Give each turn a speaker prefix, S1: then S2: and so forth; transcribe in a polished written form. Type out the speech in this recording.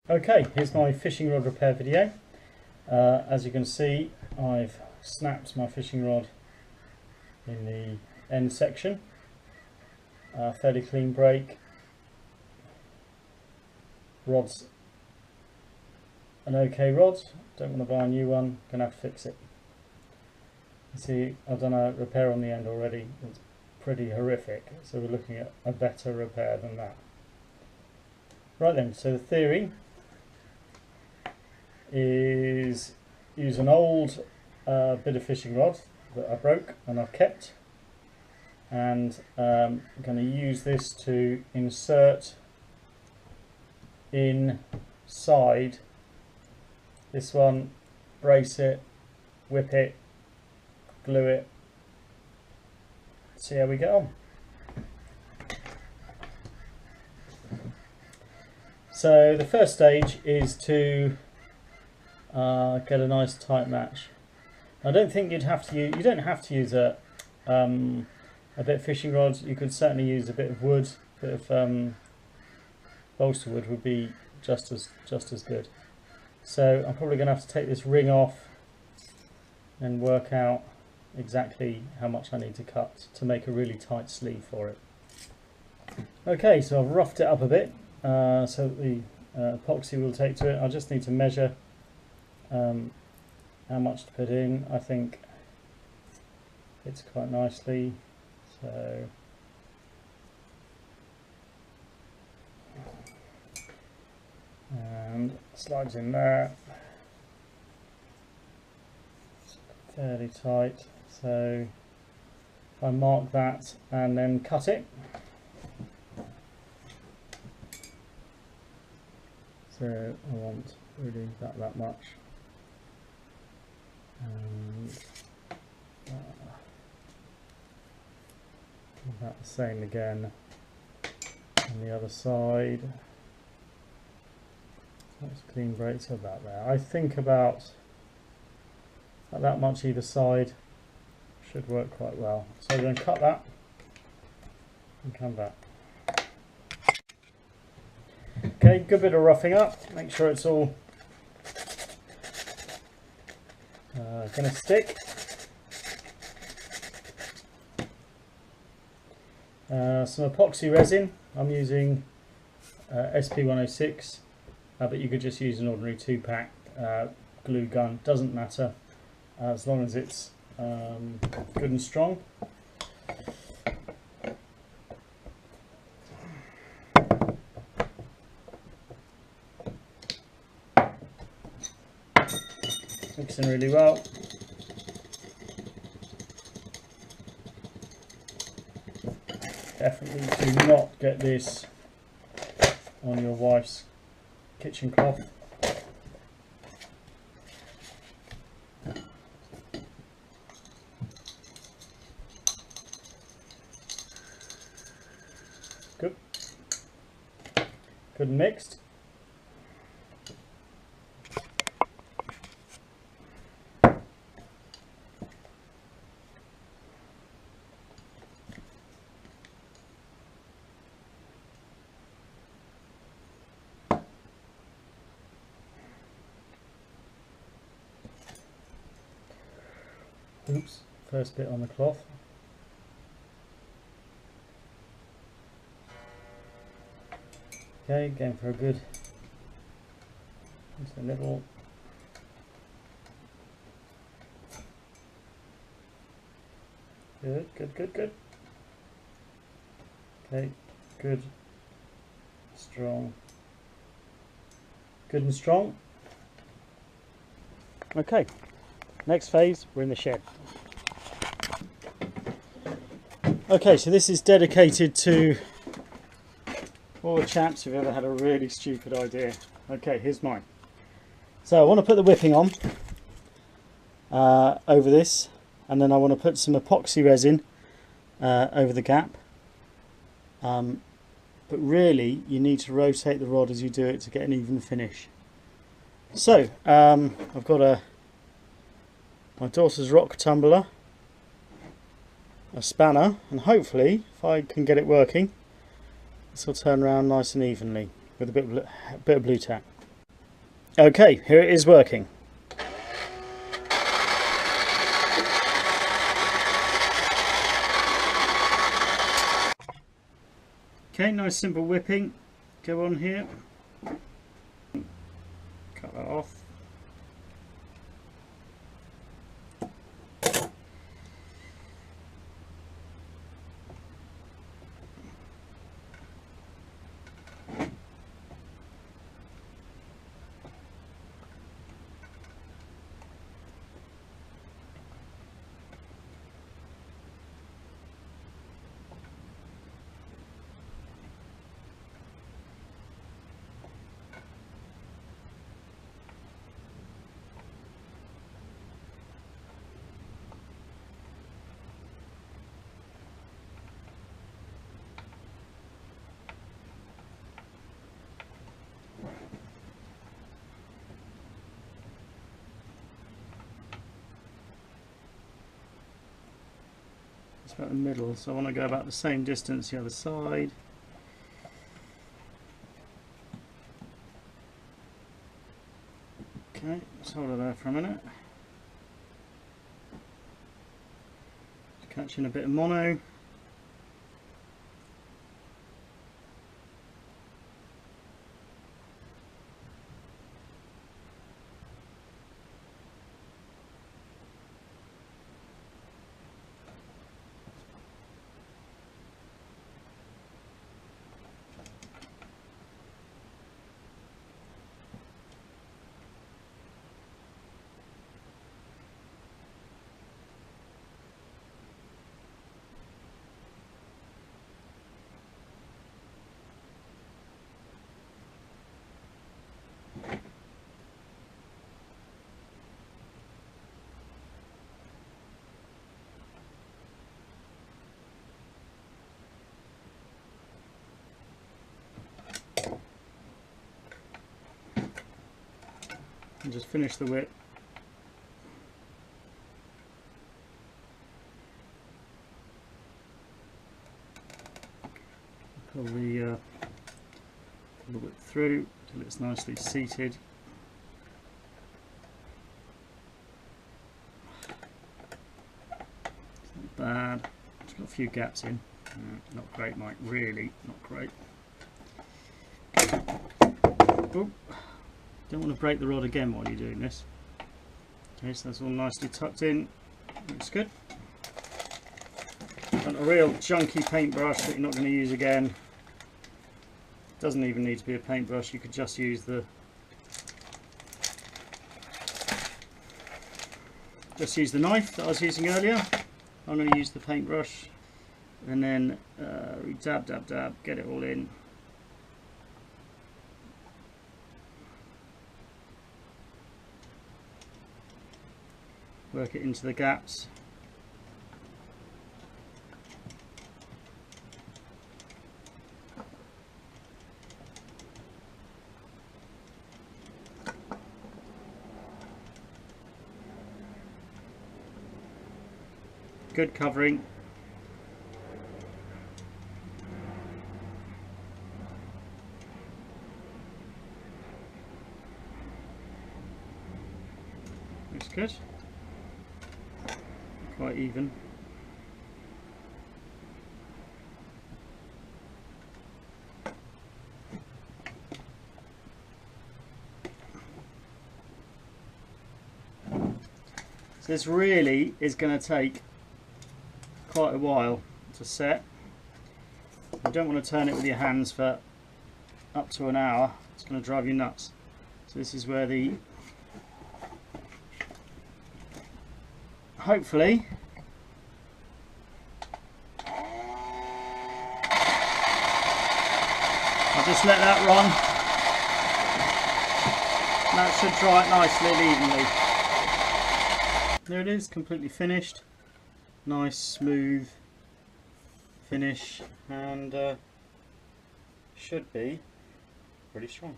S1: Okay, here's my fishing rod repair video. As you can see, I've snapped my fishing rod in the end section. Fairly clean break. Rod's an okay rod, don't want to buy a new one, gonna have to fix it. You see, I've done a repair on the end already, it's pretty horrific, so we're looking at a better repair than that. Right then, so the theory is use an old bit of fishing rod that I broke and I've kept, and I'm going to use this to insert inside this one, brace it, whip it, glue it, see how we get on. So the first stage is to get a nice tight match. I don't think you don't have to use a bit of fishing rod. You could certainly use a bit of wood, a bit of bolster wood would be just as good. So I'm probably going to have to take this ring off and work out exactly how much I need to cut to make a really tight sleeve for it. Okay, so I've roughed it up a bit so that the epoxy will take to it. I just need to measure how much to put in. I think it's quite nicely, so and slides in there fairly tight, so I mark that and then cut it. So I want really that much, and about the same again on the other side. That's clean breaks about there. I think about that much either side should work quite well. So we're going to cut that and come back. Okay, good bit of roughing up. Make sure it's all going to stick. Some epoxy resin. I'm using SP106, but you could just use an ordinary 2-pack glue gun. Doesn't matter as long as it's good and strong. Mixing really well. Definitely do not get this on your wife's kitchen cloth. Good. Good and mixed. Oops, first bit on the cloth. Okay, going for a good into the middle. Good. Okay, good, strong, good and strong. Okay, next phase, we're in the shed. Okay, so this is dedicated to all the chaps who've ever had a really stupid idea. Okay, here's mine. So I want to put the whipping on over this, and then I want to put some epoxy resin over the gap. But really, you need to rotate the rod as you do it to get an even finish. So I've got my daughter's rock tumbler, a spanner, and hopefully, if I can get it working, this will turn around nice and evenly with a bit of blue tack. Okay, here it is working. Okay, nice simple whipping. Go on here. Cut that off. It's about the middle, so I want to go about the same distance the other side. Okay, let's hold it there for a minute. Catching a bit of mono. And just finish the whip. Pull the whip through till it's nicely seated. It's not bad. It's got a few gaps in. Not great, Mike. Really not great. Oop. Don't want to break the rod again while you're doing this. Okay, so that's all nicely tucked in. Looks good. And a real junky paintbrush that you're not going to use again. Doesn't even need to be a paintbrush. You could just use the knife that I was using earlier. I'm going to use the paintbrush, and then dab, dab, dab, get it all in. Work it into the gaps. Good covering. Looks good. Quite even. So this really is going to take quite a while to set. You don't want to turn it with your hands for up to an hour. It's going to drive you nuts. So this is where the hopefully I'll just let that run. That should dry it nicely and evenly. There it is, completely finished. Nice smooth finish, and should be pretty strong.